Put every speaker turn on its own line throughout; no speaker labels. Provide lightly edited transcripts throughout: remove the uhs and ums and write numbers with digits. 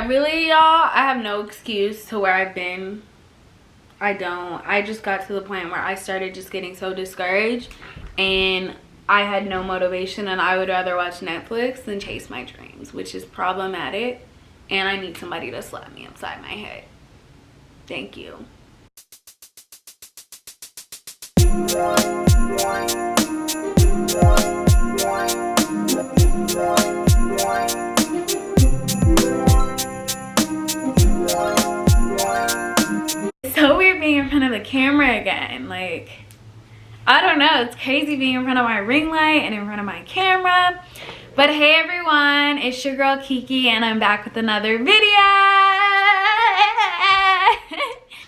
Really, y'all, I have no excuse to where I've been. I just got to the point where I started just getting so discouraged and I had no motivation, and I would rather watch Netflix than chase my dreams, which is problematic, and I need somebody to slap me upside my head. Thank you. It's so weird being in front of the camera again. Like, I don't know, it's crazy being in front of my ring light and in front of my camera. But hey everyone, it's your girl Kiki and I'm back with another video.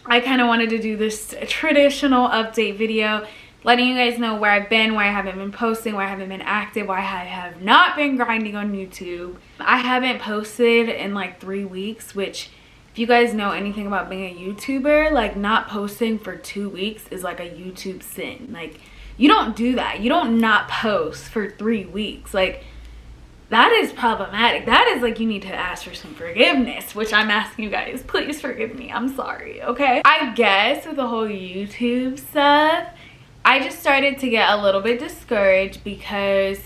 I kind of wanted to do this traditional update video, letting you guys know where I've been, where I haven't been posting, where I haven't been active, where I have not been grinding on YouTube. I haven't posted in like 3 weeks, which if you guys know anything about being a YouTuber, like not posting for 2 weeks is like a YouTube sin. Like, you don't do that. You don't not post for 3 weeks. Like, that is problematic. That is like, you need to ask for some forgiveness, which I'm asking you guys. Please forgive me. I'm sorry, okay? I guess with the whole YouTube stuff, I just started to get a little bit discouraged because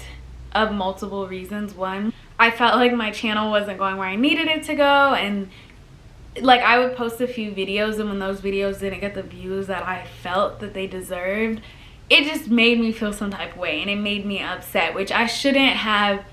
of multiple reasons. One, I felt like my channel wasn't going where I needed it to go, and like I would post a few videos, and when those videos didn't get the views that I felt that they deserved, it just made me feel some type of way, and it made me upset, which I shouldn't have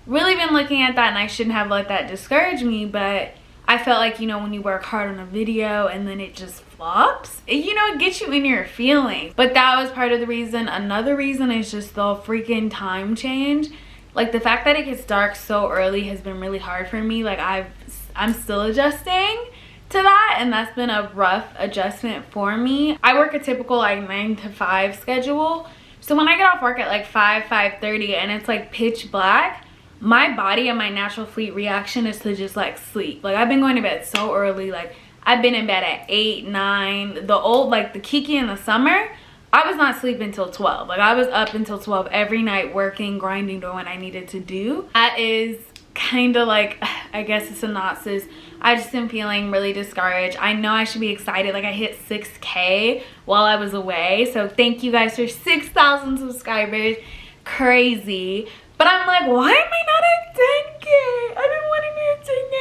really been looking at that, and I shouldn't have let that discourage me. But I felt like, you know, when you work hard on a video and then it just flops, it gets you in your feelings. But that was part of the reason. Another reason is just the freaking time change. Like, the fact that it gets dark so early has been really hard for me. Like, I'm still adjusting to that, and that's been a rough adjustment for me. I work a typical like 9 to 5 schedule, so when I get off work at like 5:30 and it's like pitch black, my body and my natural fleet reaction is to just like sleep. Like, I've been going to bed so early. Like, I've been in bed at 8, 9. The Kiki in the summer, I was not sleeping till 12. Like, I was up until 12 every night, working, grinding, doing what I needed to do. That is kind of like, I guess, a synopsis. I just am feeling really discouraged. I know I should be excited. Like, I hit 6K while I was away, so thank you guys for 6,000 subscribers. Crazy. But I'm like, why am I not at 10K? I've been wanting to hit 10K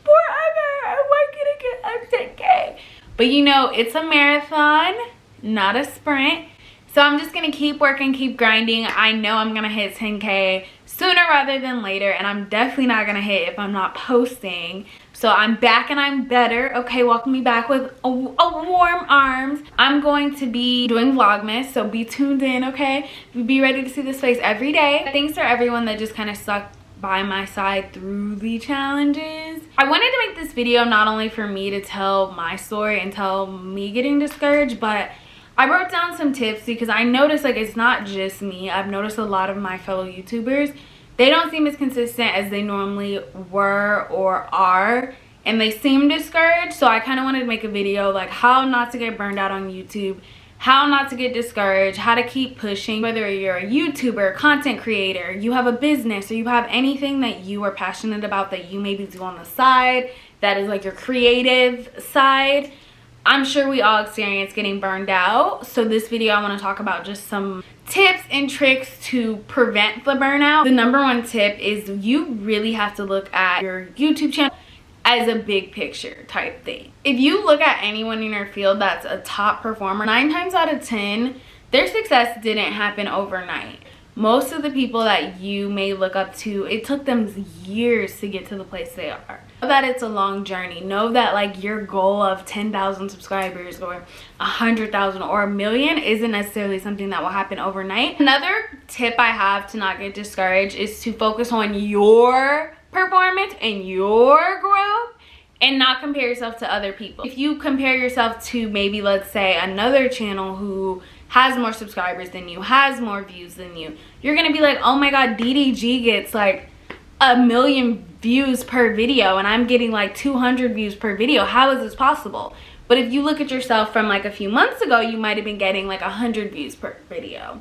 forever. Why can't I get up 10K? But it's a marathon, not a sprint. So I'm just gonna keep working, keep grinding. I know I'm gonna hit 10K sooner rather than later, and I'm definitely not gonna hit if I'm not posting. So I'm back and I'm better. Okay, welcome me back with a warm arms. I'm going to be doing Vlogmas, so be tuned in, okay? Be ready to see this face every day. Thanks for everyone that just kind of stuck by my side through the challenges. I wanted to make this video not only for me to tell my story and tell me getting discouraged, but I wrote down some tips because I noticed, like, it's not just me. I've noticed a lot of my fellow YouTubers, they don't seem as consistent as they normally were or are, and they seem discouraged. So I kind of wanted to make a video like how not to get burned out on YouTube, how not to get discouraged, how to keep pushing. Whether you're a YouTuber, content creator, you have a business, or you have anything that you are passionate about that you maybe do on the side that is like your creative side, I'm sure we all experience getting burned out. So this video I want to talk about just some tips and tricks to prevent the burnout. The number one tip is you really have to look at your YouTube channel as a big picture type thing. If you look at anyone in your field that's a top performer, 9 times out of 10, their success didn't happen overnight. Most of the people that you may look up to, it took them years to get to the place they are. Know that it's a long journey. Know that like your goal of 10,000 subscribers or 100,000 or a million isn't necessarily something that will happen overnight. Another tip I have to not get discouraged is to focus on your performance and your growth and not compare yourself to other people. If you compare yourself to maybe, let's say, another channel who has more subscribers than you, has more views than you, you're gonna be like, oh my god, DDG gets like 1 million views per video and I'm getting like 200 views per video. How is this possible? But if you look at yourself from like a few months ago, you might have been getting like 100 views per video.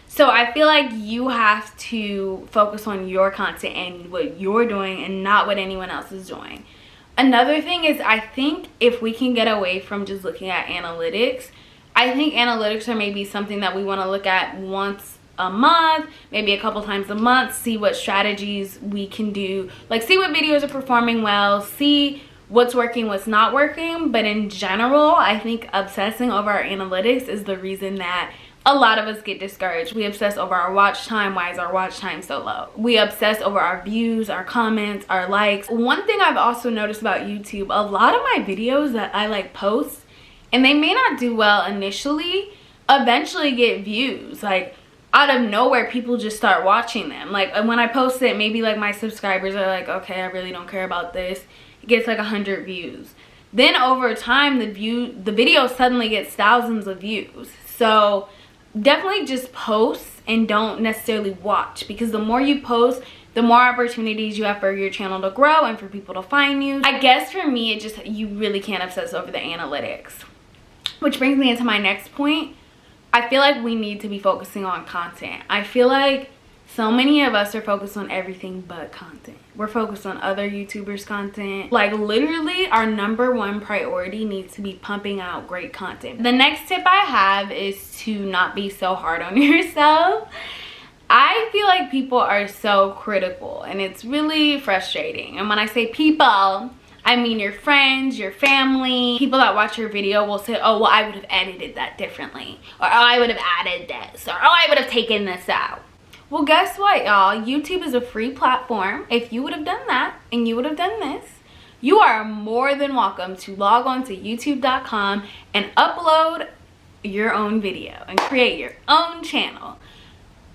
So I feel like you have to focus on your content and what you're doing and not what anyone else is doing. Another thing is, I think if we can get away from just looking at analytics, I think analytics are maybe something that we want to look at once a month, maybe a couple times a month, see what strategies we can do, like see what videos are performing well, see what's working, what's not working. But in general, I think obsessing over our analytics is the reason that a lot of us get discouraged. We obsess over our watch time. Why is our watch time so low? We obsess over our views, our comments, our likes. One thing I've also noticed about YouTube, a lot of my videos that I like post, and they may not do well initially, eventually get views. Like out of nowhere, people just start watching them. Like when I post it, maybe like my subscribers are like, okay, I really don't care about this. It gets like 100 views. Then over time, the video suddenly gets thousands of views. So definitely just post and don't necessarily watch, because the more you post, the more opportunities you have for your channel to grow and for people to find you. I guess for me, it just, you really can't obsess over the analytics. Which brings me into my next point. I feel like we need to be focusing on content. I feel like so many of us are focused on everything but content. We're focused on other YouTubers' content. Like literally our #1 priority needs to be pumping out great content. The next tip I have is to not be so hard on yourself. I feel like people are so critical and it's really frustrating. And when I say people, I mean your friends, your family. People that watch your video will say, oh, well, I would have edited that differently. Or, oh, I would have added this. Or, oh, I would have taken this out. Well, guess what, y'all? YouTube is a free platform. If you would have done that and you would have done this, you are more than welcome to log on to youtube.com and upload your own video and create your own channel.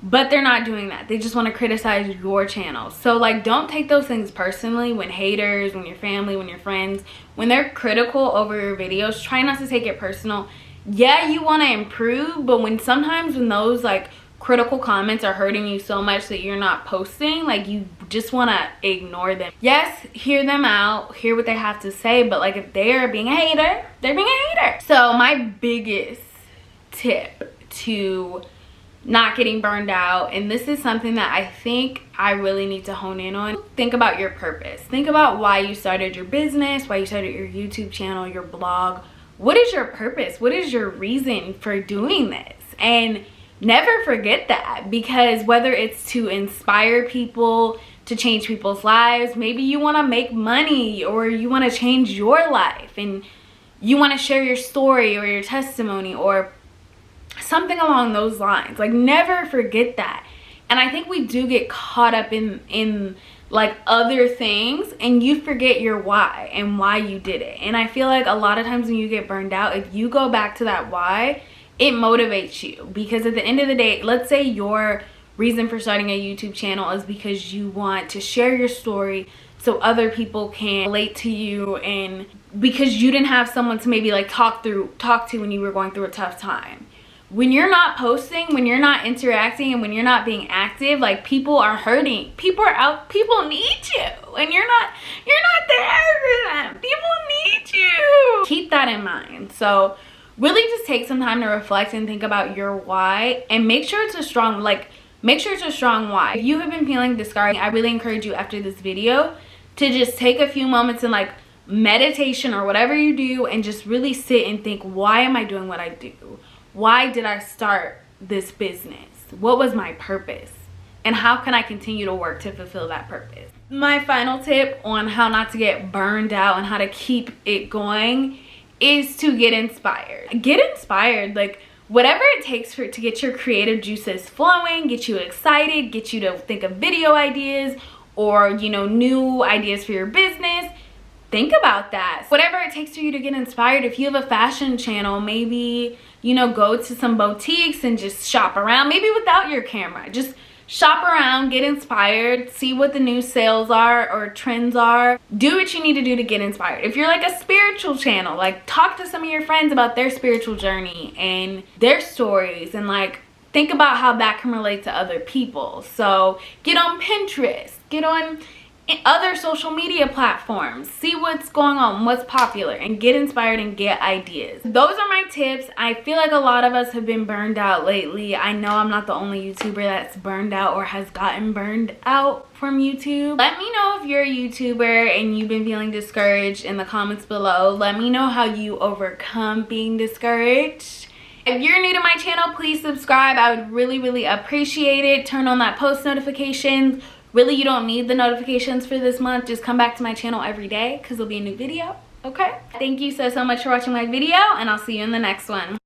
But they're not doing that. They just want to criticize your channel. So like, don't take those things personally. When haters, when your family, when your friends, when they're critical over your videos, try not to take it personal. Yeah, you want to improve, but sometimes when those like critical comments are hurting you so much that you're not posting, like you just want to ignore them. Yes, hear them out, hear what they have to say, but like if they're being a hater, they're being a hater. So my biggest tip to not getting burned out, and this is something that I think I really need to hone in on, think about your purpose. Think about why you started your business, why you started your YouTube channel, your blog. What is your purpose? What is your reason for doing this? And never forget that, because whether it's to inspire people, to change people's lives, maybe you want to make money or you want to change your life and you want to share your story or your testimony or something along those lines. Like never forget that. And I think we do get caught up in like other things and you forget your why and why you did it. And I feel like a lot of times when you get burned out, if you go back to that why, it motivates you. Because at the end of the day, let's say your reason for starting a YouTube channel is because you want to share your story so other people can relate to you, and because you didn't have someone to maybe like talk to when you were going through a tough time. When you're not posting, when you're not interacting, and when you're not being active, like people are hurting. People are out, people need you, and you're not there for them. People need you. Keep that in mind. So really just take some time to reflect and think about your why, and make sure it's a strong why. If you have been feeling discouraged, I really encourage you after this video to just take a few moments in like meditation or whatever you do and just really sit and think, why am I doing what I do? Why did I start this business? What was my purpose? And how can I continue to work to fulfill that purpose? My final tip on how not to get burned out and how to keep it going is to get inspired. Get inspired, like whatever it takes to get your creative juices flowing, get you excited, get you to think of video ideas or, you know, new ideas for your business. Think about that. Whatever it takes for you to get inspired. If you have a fashion channel, maybe, you know, go to some boutiques and just shop around, maybe without your camera. Just shop around, get inspired, see what the new sales are or trends are. Do what you need to do to get inspired. If you're like a spiritual channel, like talk to some of your friends about their spiritual journey and their stories, and like think about how that can relate to other people. So get on Pinterest, get on other social media platforms. See what's going on, what's popular, and get inspired and get ideas. Those are my tips. I feel like a lot of us have been burned out lately. I know I'm not the only YouTuber that's burned out or has gotten burned out from YouTube. Let me know if you're a YouTuber and you've been feeling discouraged in the comments below. Let me know how you overcome being discouraged. If you're new to my channel, please subscribe. I would really appreciate it. Turn on that post notifications. Really, you don't need the notifications for this month. Just come back to my channel every day because there'll be a new video, okay? Thank you so much for watching my video, and I'll see you in the next one.